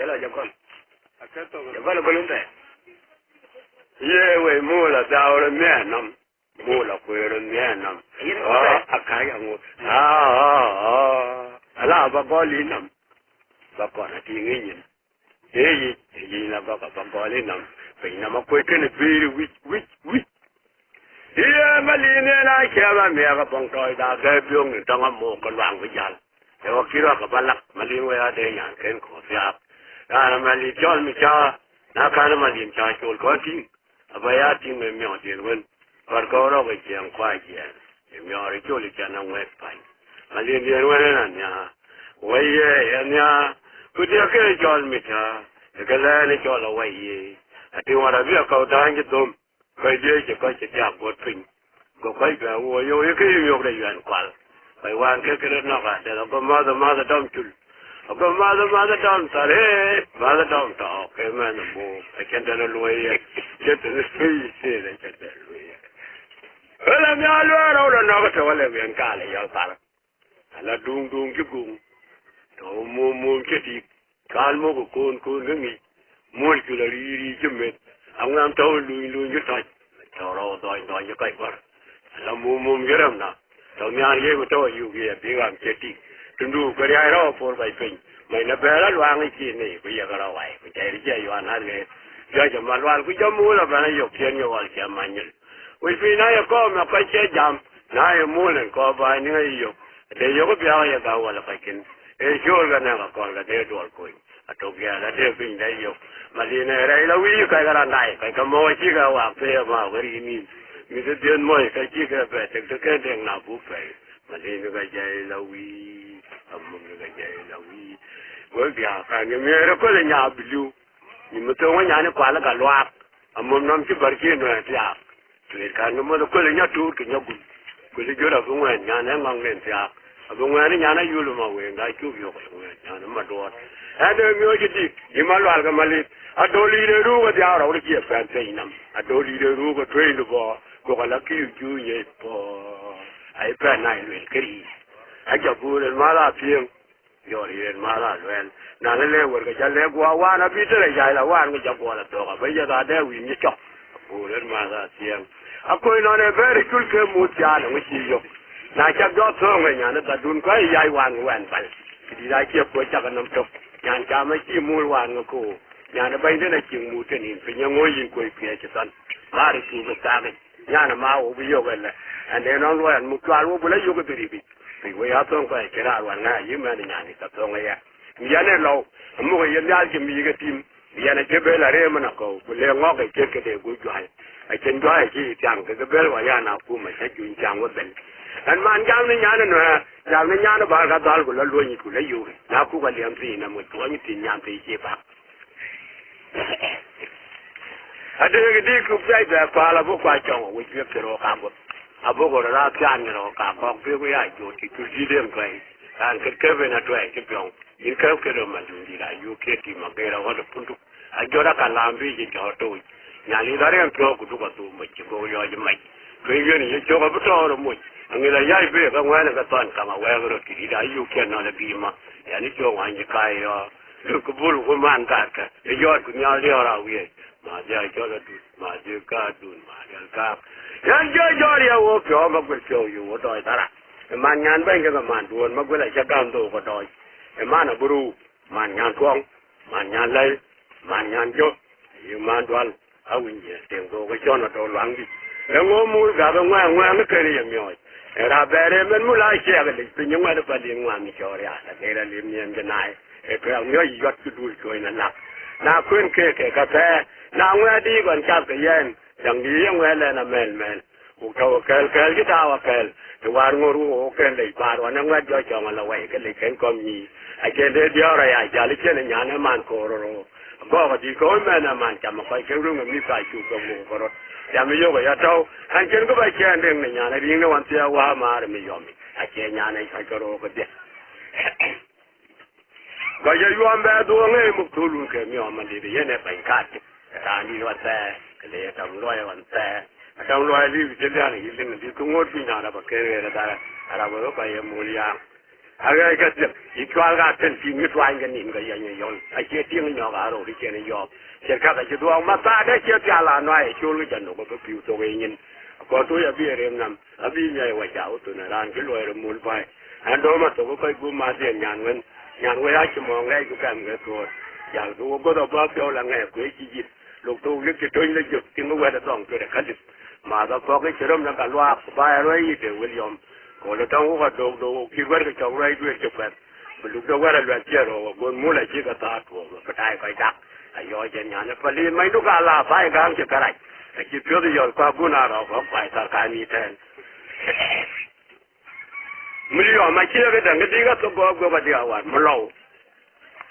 jalo jakon jakon balunte ye we mula daura menam mula kwero menam akaya ngo ala ba golinam ba kona tingin yi na ba golinam pina ma kwekene biri wit ye maline na keba mega pongtoi da ga byong ni tanga mo ko wang bijal e o kira ka balak malin we ade yan ken ko sia na mali chol mi cha na kana malin cha chol ko tin abaya tin me myo tin wen par ko ro we chen kwa je e myo ri chol cha na we pai malin ye we na nya we ye nya ku de ke chol mi cha e ka la ni chol we ye ati wa ra bi ka da ngi dom kai je ke kai che ya go tin go kai ga wo yo ye ke yo de yan kwal kai wan ke ke na ga de ko ma da dom chul ko ma da dom tare ma da dom ta ke man mo e ken de lo ye ke de se de ke de lo ye ala mi alo ro na ga to le yan ka le yo ta ala dung ki gung to mo ke ti kal mo ko ngi mo ki la ri ke met ang nam to lu như tai to ro doi như kai par la mum geram na to nya ye ko to yu ge bi gam che ti tundu ko ya ro por bai pin mai na ba la wang chi ni ko ya ga ro wai ko che ri che yo na le ya ja ma lwa ku ja mu la ba na yo pien yo wal cha ma nyil wi pi na ya ko ma pa che jam na ye mu len ko ba ni yo de yo ko bia ya ga wala pa kin e jo ga na ko la de do ko ato ga la de pin dai yo Maline rai la wi kai gara nai kai ka mo chi ga wa pe ma wari ni mi de den mo kai chi ga pe te ke de na bu pe maline ga jai la wi ammo ga jai la wi wo bia ka ni me ro ko le nya bilu ni mo to wa nya ne kwa la ga lwa ammo nam chi bar ki no ya te ka no mo ko le nya tu ki nya gu ko le jo ra bu wa nya ne mang len ya abu wa ni nya na yu lu ma we ga chu yo ko nya na ma do ade mi o ji di ni ma lwa ga mali adoli de ru ga ja ro ki fa te nam adoli de ru ga twe lu bo ko ga la ki ju ye po ai pa nai lu kri a ja bu le ma la pien yo ri le ma la luen na le wor ga ja le gwa wa na bi te ja la wa ga ja gwa la to ga ba ja da de wi ni cho bu le ma la pien a ko no ne be kul ke mu ja na wi yo na ja go to nga nya na ta dun ko ai wan wan pal di da ki ko ja ga nam to nyan ka ma chi mu wan ko nyana bai da kin mutu ne fin yan oyin ko fiye ki san ba ri ku ga ta ne nyana ma wo bi yo galla ande non lo an mu kwa wo bula yo ga bi bi we ya ton ko ke ra wa na yi ma ni nyani ta ton ya nyane lo mu ga yen ya ki mi ga tim yana ke be la re ma na ko bule ngo ga ke de gu jwa a ken jwa ki tiang ga be wa ya na ku ma sa ju tiang wo ben an man jam ni nyana no ya ni nyana ba ga dal ko la lo ni ku la yo na ku ga liam ti na mu to ni ti nyam ti ji ba ade di ku sai da kwala bu kwa chong wi ke ro ka bo abo go ra pian ro ka ko pe ko ya jo ti tu ji dem kai an ke be na to ai ke pyong in ka ke ro ma ju di la yu ke ti ma ke ra wa do puntu a jo ra ka lambi ji jo to nya li da re ko ku du ko tu ma ji go yo ji mai ke ye ni jo ko bu to ro mo ang ila ya be ka wa na ka ton ka ma wa ro ti da yu ke na le bi ma ya ni jo wa ji kai yo lu ku bul ku man ka ka e yo ku nya le ra wi ma ja jo la du ma je ka du ma ja ka yan jo ya wo pyo ma ku pyo yu wo doi ta ra man nyan ben ga man duon ma ku la cha kam do ko doi e man na buru man nyan tuong man nyan lai man nyan jo yu man dwal a win je ten go ko cho na do lang di e ngo mu ga ba ngwa na ke ri myo e ra be re men mu la che ga li pin ngwa da pa li ngwa mi cho ya la ke ra li mien je nai e pe ang yo yot ku du ko na na kwen ke ka pe na ngwa di gon cha ke yen dang di ngwa le na men ku ka ke ki ta wa ke to war ngoru o ke le pa ro na ngwa jo cho ma la wai ke le ken kom ni a ke de dio ra ya ja li ke ne nya na man ko ro go ga di ko me na man cha ma ko ke ru mi sa chu ko mo ko ro ya mi yo ga ya to han ken ko ba ke an de ne nya na ri ne wan tia wa ma re mi yo mi a ke nya na ka ko ro ko de ga ya yu am ba do nge mu to lu ke mi o ma de ye ne bai ka ra ni wa ta ke le ta lo ya wan ta ta lo ya li je da ni le ni ko ngot bi na da ba ke re da ara bo ba ye mu ya aga ka itwa ga ten fi mi twa ga nim ga yan yon a che ting nyo ga ro ri che ne yo che ka ga che do ma ta de che ta la no ai chu lu jan no ko piu to we yin ko to ya bi re nam a bi nya wa ja o to na ran ke lo re mul pai an do ma to ko bu ma de nyan we a che mo ngai ku kam ga to ya do ko do ba pyo la ngai ku chi ji lu to lu ke to le ju ting wa da song ke ka di ma da ko ke che rom na ka lwa ba ro yi de William ko lo tang ko do ki wer ke chong rai due che pat lu do wer la che ro ko mu la chi ka ta ko pa tai kai da ayo je nya na pa li mai du ka la bai ga che ka rai ki pyo de yo ka bu na ro ko pai ta ka ni ten mu yo ma che ga da ngi ga to go ba dia wan mu lo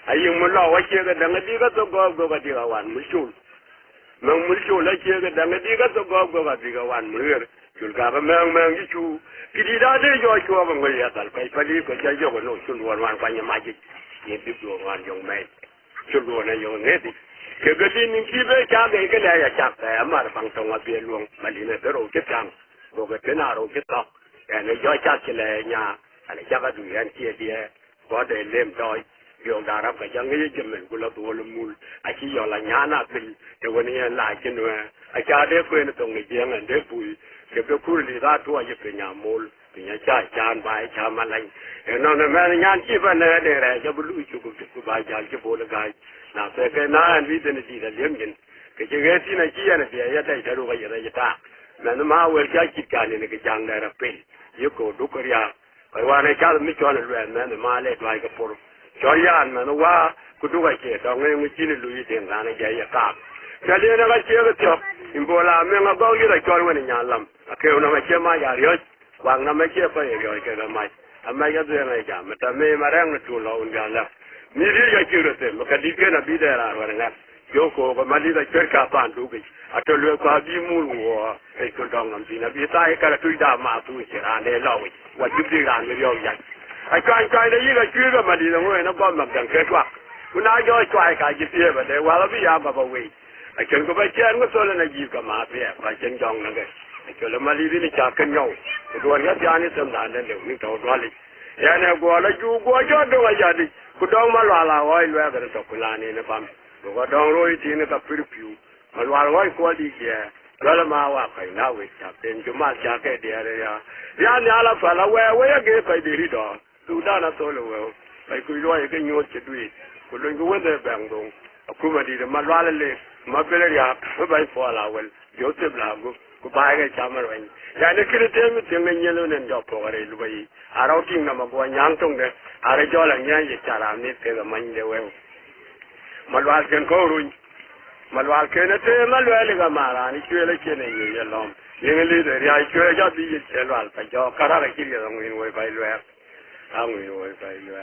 ayi mu lo wa che ga da ngi ga to go ba dia wan mu shul mu shul la che ga da ngi ga to go ba dia wan mu yer chul ka ba mang ji chu ki da de yo chu ba ngi ya tal kai pa li ko ja yo no chul wan kwa nya ma ji ni bi do wan yong mai chul do na yo ne di ke ga din ni ki be cha ge ke la ya cha ka ma ra bang tong wa bi luong ma li ne de ro ke chang ro ke te na ro ke to ya ne yo cha che le nya ale cha ga du yan che die ko de lem doi yo da ra ka jang ye che men ku la do lu mul a chi yo la nya na bil de wo ni la che no a cha de ko ne tong ni je ngan de pu ke be ku li da to ye pe nya mol pe nya cha chan bai cha ma lai e no ne ma nya chi ba ne de ra ja bu lu chu ku ba ja che bo le ga na se ke na an vi de ni di de lem yin ke che ge ti na chi ya ne de ya dai da ro ga ye ya ta na ma we cha chi ka ne ke jang da ra pe ye ko du ko ya kai wa ne cha mi cho ne lue na ne ma le dai ka por cho ya na no wa ku du ga che da nge mi chi ne lu yi de na ne ya ka cha le na ga che ga cho in bo la me nga go yi da cho we ne nya lam ke na ma che ma ya ri wang na ma che pa ye yo ke ga mai a mai ga de na ja ma ta me ma rang na tu lo un ga la ni ri ya chi ro te ma ka di ke na bi de ra wa na yo ko ba ma li da che ka pan du bi a to le ka bi mu wo e ko dong nam bi na bi ta e ka tu da ma tu che ra ne lo wi wa ju di ra ne yo ya ai kai ne yi ga chi ga ma di no we na ba ma dang ke twa ku na yo chwa ka ji pie ba de wa la bi ya ba ba we a chen ko ba chen ko so le na ji ka ma pie ba chen jong na ge ke le ma li bi ni cha kan yo ko do ya ja ni sam da ne le ni to do li ya ne go la ju go jo do ga ya di ku dong ma la wa lwe ga to ku la ni ne ba ko dong ro ti ne ka pir piu ma wa ko di ke la ma wa kai na we cha ten ju ma cha ke de ya ni ala fa la we ya ge kai de ri do tu da na to le we ai ku lo ye ke nyo che dui ku lo ngu we de bang dong ku ma di ma le ma pe le ya we bai fo la we yo te bla go ku ba ga cha ma ro ya ne ke te mi te nge lo ne do po ga re lu bai a ro ti na ma go nyang tong de a re jo la nya ye cha ra ni te ga ma ni de we ma lo ken ko ru ma lo ke ne te ma lo le ga ma ra ni chue le che ne ye lo ye le de ya chue ja bi ye che lo al pa jo ka ra ki ye lo ngi we bai lo a ngi we bai lo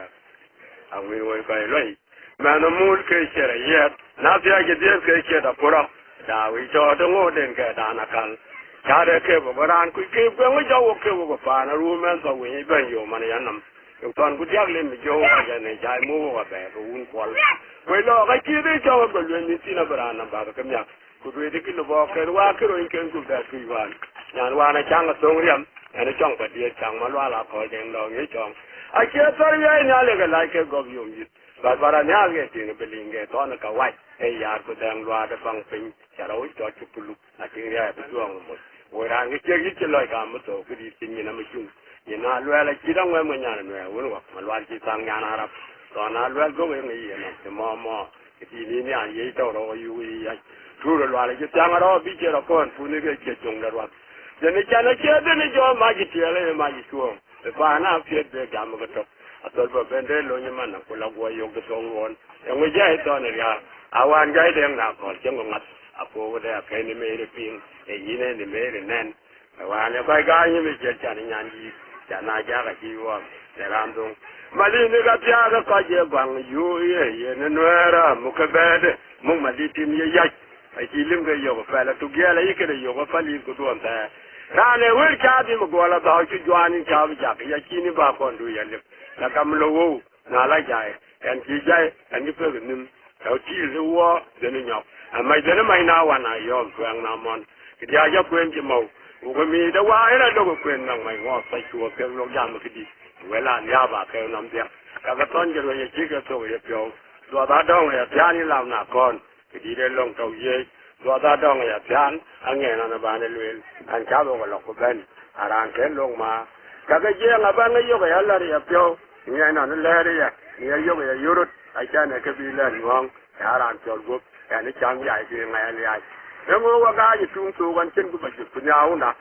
a ngi we bai lo ma no mu ke che re ye na pya ke de ke che da po ro da wi cho do ngo den ke da na kal cha de ke bo ran ku ke ko ngo jo wo ke wo pa na ru men so wi ben yo ma ne yan nam yo ton ku jak le mi jo ya ne ja mu wo ba ko un ko we lo ga ki de jo ko le ni ti na bra na ba ka mya ku de de ki lo bo ke wa ke ro in ke ku da tu wa yan wa na chang so riam ana chong ba de chang ma lo la ko den lo ni chong a che tor ye nya le ga la ke go yo mi ba ra nya ge ti ne be ling ge to na ka wa e ya ko dang lo da bang pin cha ro cho chu pu lu a ti ya bu jo mo we ra ge che gi che lo ka mo to ku di tin ni na ma chu ni na lo la chi dang we mo nya na we wo ma lo chi sang nya na ra to na lo go we ngi ye na mo ti ni nya ye to ro yu ya tu ro lo la ji tang ro bi che ro kon pu ni ge che chung da ro de ni cha na che de ni jo ma ji ti le ma ji tu ba na pye de ga mo to a to ba ben de lo ni ma na ko la go yo ge song won e ngi je to ne ya a wan ga de na ko che ngo ngat a ko de a ke ni me ri pin e yi ne ni me ri nen wa ne ba ga ni me che cha ni nya ni cha na ja ga ji wo de ram dong ma li ni ga pya ga ko je bang yu ye ne no ra mu ka be de mu ma li tin ye ya ai ji lim ga yo fa la tu ge la yi ke de yo fa li ko do ta ra ne we cha bi mo go la ba chu jwa ni cha bi ja ya chi ni ba ko ndu ya le la kam lo wo na la ja en ji ja en ni pe nim ka ti le wo de ni nyok a mai de mai na wa na yo kwang na mon ki ja ja kwen ji mo wo mi da wa ina do ko kwen na mai ngo sa chu ke lo ja mo ki di เวลาเนี้ยบาเกน้ำเดียกระต้นจะรวยจีกระโตยเปียวตัวตาดองเนี่ยพิานี่ลาวนาก่อนดีเดลงเตาเย่ตัวตาดองเนี่ยพิานอันเงี้ยนั่นบ้านเลยอันเช้าลงก็หลอกก็เป็นอารานเข็นลงมากระเจี๊ยงบ้านก็ยกให้ละเรียบเปียวเนี่ยนั่นเลยเรียเนี่ยยกให้ยุรุดไอ้เจ้าเนี่ยก็บีเล่นงงอารานจอดกุบแค่นี้จำใหญ่คือไงอะไรแล้วงูว่าการอยู่ตรงตัวกันเช่นกูไปจุดปัญญาหุ่นนะ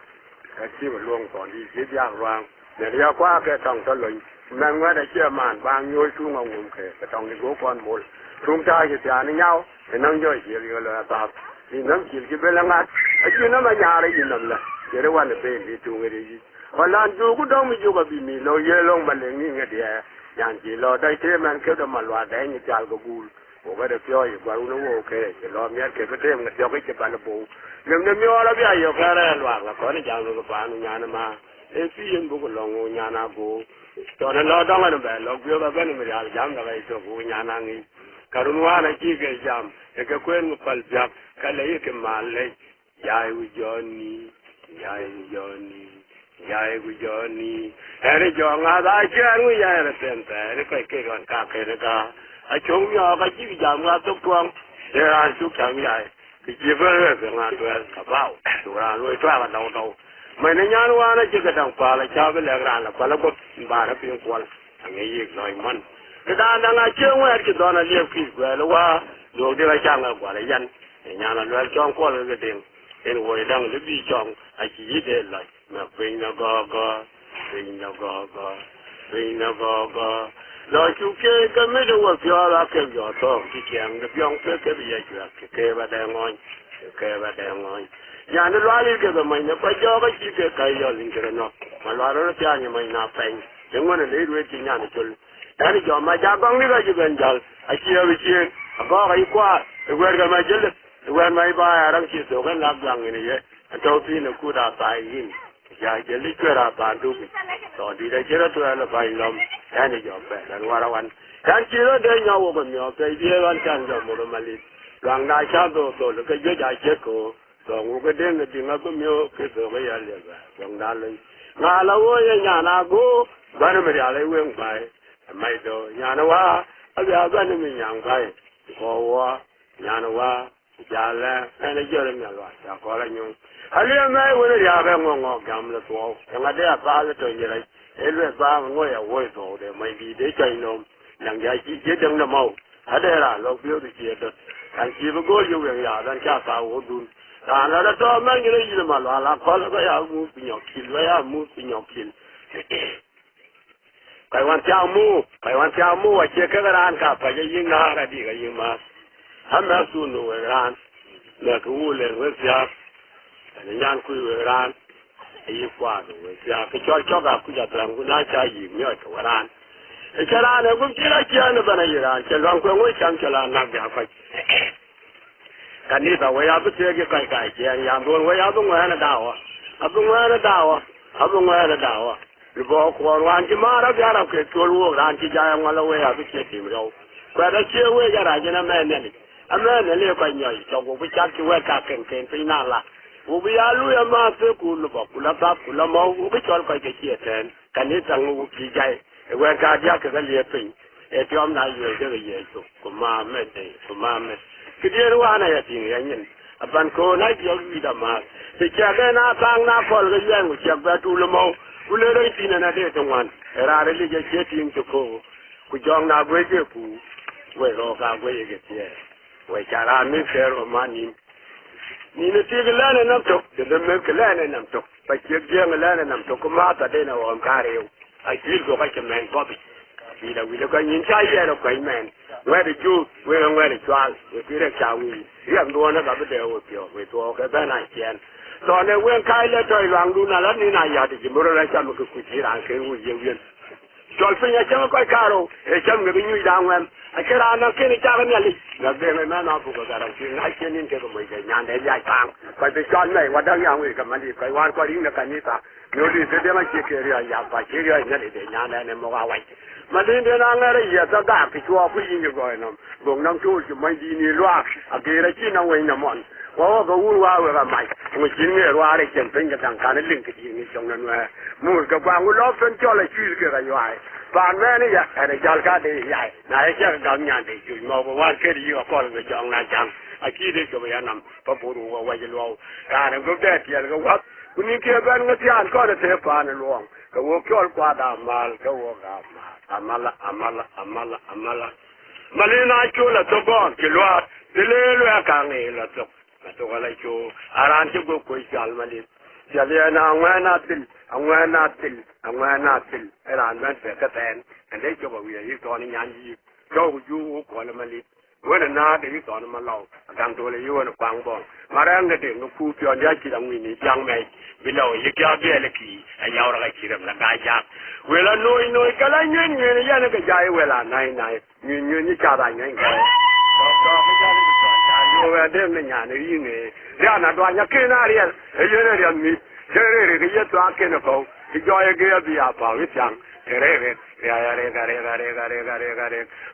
ที่มันลวงก่อนที่คิดยากวางเนี่ยเรียกว่าแกต้องตะลุยแม่งว่าได้เชื่อมันบางย้อยชุ่งเอางุ่มแกก็ต้องในโกก่อนหมดทุ่งใจจะจานี่เงาเป็นน้องย้อยเสียเรือเลยตาที่น้ำจิ๋วที่เป็นละงัดไอ้ที่น้ำมันยาอะไรยินนั่นแหละเดี๋ยววันนี้เป็นที่จุงอะไรยี่วันนั้นจูก็ต้องมีจูกับบีมีเราเยอะลงมาเลยนี่ไงเดียอย่างที่เราได้เชื่อมันเขาจะมาว่าได้นี่จัลก็กูผมก็ได้เชื่ออยู่ว่ารู้นะว่าโอเคจะรอเมียเก็บไปเต็มกันเดี๋ยวก็จะไปละปูเรื่องนี้มีอะไรพี่อายุแค่ไหนหลักละก่อนนี่จังเลยก็ปานุญาณมาพี่ยังบุกลงญาณกูตอนนั้นเราต้องกันแบบเราเกี่ยวกับเป็นไม่ได้จำอะไรตัวกูญาณงี้การุณวานะจีเกจำเอกเควนมุปัลจับกันเลยqueมาเลยยายวิจารณียายวิจารณียายวิจารณีเอริจงอาได้เชื่อรู้ยายระเต็มแต่เรื่องเกี่ยวกับการเกิดการไอ้ชงยอกับจีวิจารณ์มาตุกทวงเดี๋ยวสุขจังใหญ่ที่จีบเรื่องงานตัวกระเป๋าตัวเราด้วยตัวกันเราไม่ในงานว่านะจีก็ต้องปาละชาวเป็นแรงงานละปาละก็บาร์เพียงควรทั้งนี้อีกหน่อยมันกระดานงานเชื่อว่าที่ตอนนั้นเรียกคิดว่าแล้วว่าโดยที่ว่าช่างกว่าเลยยันงานนั้นเราจ้องก็เลยก็เด้งเอ็นวยดังหรือบีจ้องไอ้ที่เด็ดเลยมาเป็นนักก็เป็นนักก็เป็นนักก็เราชุกเกย์ก็ไม่รู้ว่าเพื่ออะไรก็ยอดต้องที่เชียงก็ย่องเพื่อก็ไปยังจุดเกย์มาแดงงอยเกย์มาแดงงอยยานล้อลีก็ไม่เนี่ยไปจ่อก็ชีเกย์ใครยอลิงกันเนาะมาล้อรถจ่ายไม่น่าเป็นยังวันนี้ดูที่งานจุลแต่ที่จ่อมาจากบังนี่ก็จะเป็นจัลไอ้เชี่ยววิเชียนก็ไอ้กว่าไอ้เวรกันมาจุลเวรไม่บ้ารังชีสุกันนับยังนี่เยอะตัวพี่นึกกูด่าตายยินยายจะลิกระบาดดูตอนที่ได้เจอตัวเราไปลมแค่นี้จบไปแล้ววันการเจอเดินยาวกันเนี่ยไปเดียวกันจังจะมุดมาลิหลังได้ชาโตโตแล้วก็เยอะใจเช็คกูตอนกูก็เดินก็จริงก็มีโอกาสไปยันเลยแบบยังได้เลยงานเราเนี่ยงานกูบ้านไม่ได้อะไรเว้งไปไม่โดนงานว่าอะไรบ้านไม่ยังไปขอว่างานว่าจะแล้วแค่เยอะเลยเนี่ยว่าจะขออะไรยุ่งอะไรไม่วันนี้อยากไปงงๆกันเลยตัวยังไงเดี๋ยวป้าจะตัวยังไงเอลูป้ามันก็อย่าไว้ตัวเดี๋ยวไม่ดีเดี๋ยวใจน้องยังใจจีจังน้ำเอาอะไรล่ะเราเบี้ยวที่เจี๊ยดอันที่พวกอยู่อย่างยาดันข้าสาวดูแต่แล้วตัวมันยังยืนมาล้อละพอแล้วก็อยากมูปิญญคิลอยากมูปิญญคิลไปวันเช้ามูว่าเชื่อกันร้านข้าไปจะยิงนาอะไรดีก็ยิงมาทำแบบสูนวยร้านเนี่ยกูเลยเว้ยเสียแต่งานคุยเวลาไอ้กว่าด้วยเสียก็ชอบกับกูจะทำกูน่าจะยิ้มเนี่ยกับร้านไอ้เจ้าร้านเนี่ยกูคิดว่าเจ้าเนี่ยเป็นอะไรร้านเจ้าร้านกูไม่ช่างเจ้าร้านนักเดียวไปกันนี่แต่ว่าอยากไปเจอกี่ใครเจ้าอย่างโดนว่าอยากต้องเงินดาวอับต้องเงินดาวหรือบอกว่าวันที่มาเราจะรับเกิดตัวลูกร้านที่ใจมันเราอยากไปเชื่อทีมเราแต่ถ้าเชื่อว่าจะได้จะนั่นแม่เนี่ยอันนั้นเนี่ยเรียกว่าย่อยจงกูไปจัดช่วยการเก่งๆไปนั่นละกูไปอาลุยมาเสือกูรู้บอกกูรับทับกูละเมากูไปจอดไปเกี่ยแทนกันนี้จังกูขี้ใจเวรการยากก็เรียบไปที่อมนายอยู่จะเรียบกูมาไม่ได้คือเดี๋ยวว่าเนี่ยจริงอย่างนี้บันโคนายอยู่วิดามาที่จะได้น่าตั้งน่าพอเลยยังกูจะไปดูละเมากูเลยได้ที่นั่นได้ตรงวันราเรื่องจะเชื่อทิ้งจุกกูจองนาเวเจกูเวรอกาเวเกเทียเวจารามิเฟรมานีนี่นึกถึงแล้วเนี่ยน้ำตกเดี๋ยวมันก็แล้วเนี่ยน้ำตกไปเกี่ยวแล้วเนี่ยน้ำตกก็มาแต่เดี๋ยวเราอันการเร็วไอ้ที่ก็ไปจะแมนก็ไปวีแล้วก็ยิงใช้เราก็แมนเวรจูเวรจวนเวทีเรื่องชาววีเรื่องตัวนั้นก็ไม่เดียวเกี่ยวเวตัวก็เป็นนายเชียนตอนนี้เวรใครเลยตัวหลังดูนั่นแล้วนี่นายอยากจะมุดอะไรจำมันก็คุยที่ร้านเคยวิ่งเวียนจอดฟิ้งยังไม่ค่อยคาร์โร่จำมันก็ยุ่ยดังเว้นไอ้แค่ร้านนั้นแค่นี้จ้ากันเนี่ยลิแล้วเดี๋ยวแม่น้องพูดกันเราจริงไอ้เช่นนี้แกก็ไม่ใช่งานเดียร์ใหญ่ทางไปจอดไหนว่าดังยังวิ่งกับมันดีไปวันก็ดิ้งกันนี่ตาโน่นดิเดี๋ยวมันเชี่ยเกี่ยวยาไปเกี่ยวยเนี่ยเดี๋ยวงานเนี่ยมันว่าไว้มาดิ้งเดี๋ยวนั่งอะไรเยอะจะได้ไปชัวร์ผู้หญิงอยู่ก่อนน้องบ่งน้องชูจะไม่ดีนี่ล้วนอะไรที่น้องวิ่งน้ำมัน wo go wu wa we ga mai mo jin ne wa le chen pen ga tang ka ne ling ke ji ni chong na wa mu ga kwa ngu lo fen cho le chu ke ga yo ai ba me ne ya ne jal ka de ya na ya ga nya de ju mo bo wa ke ri yo ko le chong na chang a ki de ko ya nam pa pu ru wa ji lo ka ne go de ti ga wa ku ni ke ban ga ti an ko de te pa ne lo ka wo kyo kwa da mal ka wo ga ma amala malina cho la to bon ke lo le lo ka ngi la to ka to la cho aran ti go ko jal mali jale na ngwana til eran ban pe ka ten ande cho ba wi yi to ni nyan yi cho ju ko la mali wena na de yi to na ma lo dang to le yi wona kwang bon marang de no ku pyo ya chi dang wi ni jang mai bi lo yi kya bi le ki a yaw ra chi ram la ka ja wela noi ka la nyen nyen ya ne ka ja yi wela nai nyen ni cha da nyen ka yo de ne nya ne yi ne ya na do nya ke na ri e ye ne ri mi ke re ke ye to a ke ne ko ki jo ye ge bi a pa wi chang re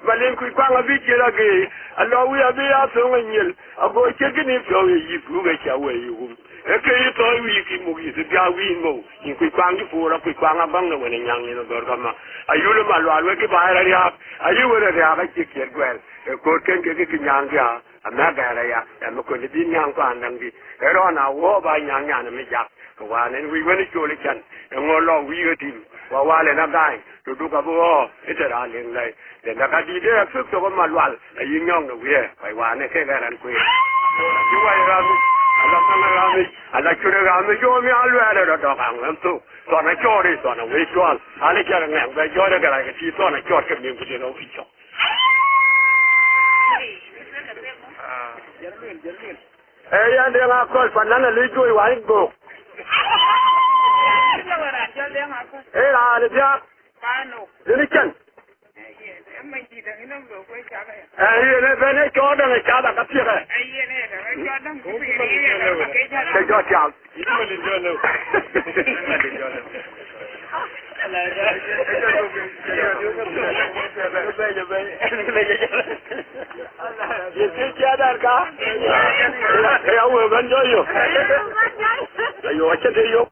malin ku kwa nga bi kira ge alo wi abi a so ngel abo che ke ni fo yi ku ge cha we yi e ke yi to wi ki mu yi se bia wi mo ni ku kwa ngi fu ra ku kwa nga bang ne nyang ni no dor kama ayulu ma lo alwe ki ba ra ya ayu we ra ga ki ke gwel e ko ken ke ki nyang ya ama ga ra ya e mo ko ni bi nyang kwa nang bi e ro na wo ba nyang ya ne me ja ko wa ne wi we ni cho le chan e ngo lo wi ge ti wa le na dai to du ka bo ite ra ling lai de na ka di de phuk to ma lwal a yin nyong no we bai wa ne ke ga ran ku ji wa ra mi ala na ra mi ala chu ra mi jo mi alu ala do ka ngam tu to na cho ri to na we cho ala ja ngam ba jo de ga ra ke ti to na cho ke mi ku de no fi cho ya de na ko fa na le jo wa go la le ja ni chen ne bene cho da ne cha da ka pi ga ke jo cha ye se cha da ka ya wo ban jo yo ayo cha de yo